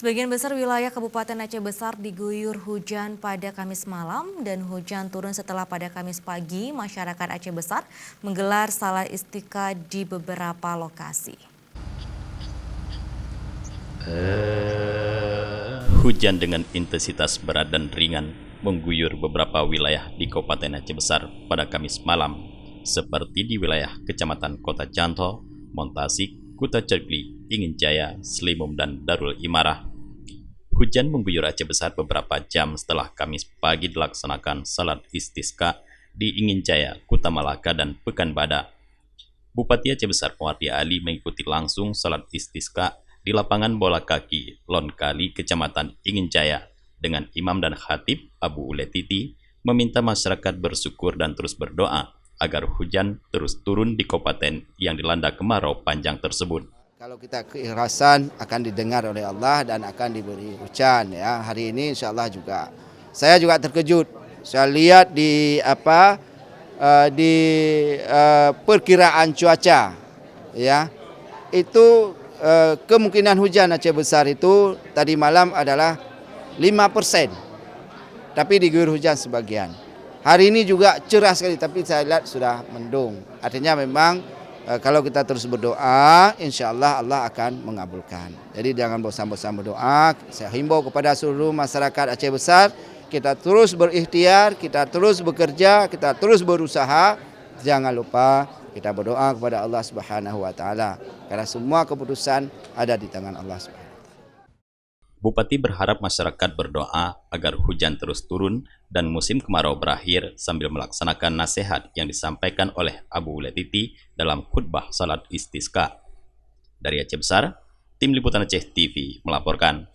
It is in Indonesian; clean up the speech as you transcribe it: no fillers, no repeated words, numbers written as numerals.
Sebagian besar wilayah Kabupaten Aceh Besar diguyur hujan pada Kamis malam dan hujan turun setelah pada Kamis pagi masyarakat Aceh Besar menggelar salat Istiqa di beberapa lokasi. Hujan dengan intensitas berat dan ringan mengguyur beberapa wilayah di Kabupaten Aceh Besar pada Kamis malam, seperti di wilayah Kecamatan Kota Canto, Montasik, Kuta Cergli, Ingin Jaya, Selimum, dan Darul Imarah. Hujan mengguyur Aceh Besar beberapa jam setelah Kamis pagi dilaksanakan salat istisqa di Ingin Jaya, Kuta Malaka, dan Pekanbadak. Bupati Aceh Besar Muwardi Ali mengikuti langsung salat istisqa di lapangan bola kaki Lonkali, Kecamatan Ingin Jaya, dengan imam dan khatib Abu Uletiti meminta masyarakat bersyukur dan terus berdoa agar hujan terus turun di kabupaten yang dilanda kemarau panjang tersebut. Kalau kita keikhlasan akan didengar oleh Allah dan akan diberi hujan ya. Hari ini insya Allah juga. Saya juga terkejut. Saya lihat di perkiraan cuaca ya. Itu kemungkinan hujan Aceh Besar itu tadi malam adalah 5%. Tapi diguyur hujan sebagian. Hari ini juga cerah sekali, tapi saya lihat sudah mendung. Artinya memang kalau kita terus berdoa, insya Allah Allah akan mengabulkan. Jadi jangan bosan-bosan berdoa. Saya himbau kepada seluruh masyarakat Aceh Besar, kita terus berikhtiar, kita terus bekerja, kita terus berusaha. Jangan lupa kita berdoa kepada Allah Subhanahu wa taala. Karena semua keputusan ada di tangan Allah Subhanahu. Bupati berharap masyarakat berdoa agar hujan terus turun dan musim kemarau berakhir sambil melaksanakan nasihat yang disampaikan oleh Abu Uletiti dalam khutbah salat istisqa. Dari Aceh Besar, Tim Liputan Aceh TV melaporkan.